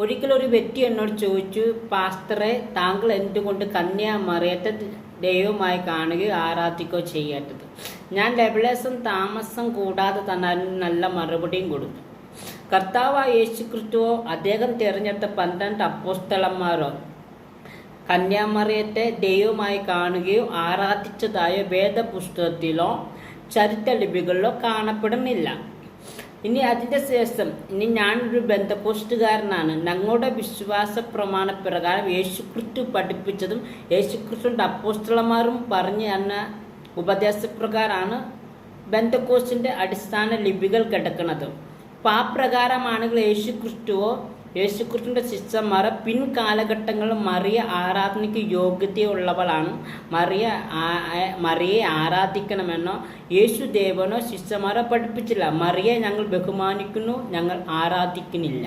ഒരിക്കലൊരു വ്യക്തി എന്നോട് ചോദിച്ചു, പാസ്റ്ററെ, താങ്കൾ എന്തുകൊണ്ട് കന്യാമറിയത്തെ ദൈവമായി കാണുകയോ ആരാധിക്കുകയോ ചെയ്യാത്തത്? ഞാൻ ലവലേശം താമസം കൂടാതെ തന്നെ അതിന് നല്ല മറുപടിയും കൊടുത്തു. കർത്താവായ യേശു ക്രിസ്തുവോ അദ്ദേഹം തിരഞ്ഞെടുത്ത 12 അപ്പോസ്തലന്മാരോ കന്യാമറിയത്തെ ദൈവമായി കാണുകയോ ആരാധിച്ചതായോ വേദപുസ്തകത്തിലോ ചരിത്രലിപികളിലോ കാണപ്പെടുന്നില്ല. ഇനി അതിൻ്റെ ശേഷം ഞാനൊരു ബന്ധക്കോസ്റ്റുകാരനാണ്. ഞങ്ങളുടെ വിശ്വാസ പ്രമാണപ്രകാരം യേശുക്രിസ്തു പഠിപ്പിച്ചതും യേശുക്രിസ്തുവിൻ്റെ അപ്പോസ്തലന്മാരും പറഞ്ഞു തന്ന ഉപദേശപ്രകാരമാണ് ബന്ധക്കോസ്റ്റിൻ്റെ അടിസ്ഥാന ലിപികൾ കിടക്കുന്നത്. അപ്പോൾ ആ പ്രകാരമാണെങ്കിൽ യേശുക്രിസ്തുവിൻ്റെ ശിഷ്യന്മാർ പിൻകാലഘട്ടങ്ങളിൽ മറിയ ആരാധനയ്ക്ക് യോഗ്യതയുള്ളവളാണ്. മറിയെ ആരാധിക്കണമെന്നോ യേശുദേവനോ ശിഷ്യന്മാരെ പഠിപ്പിച്ചില്ല. മറിയെ ഞങ്ങൾ ബഹുമാനിക്കുന്നു, ഞങ്ങൾ ആരാധിക്കുന്നില്ല.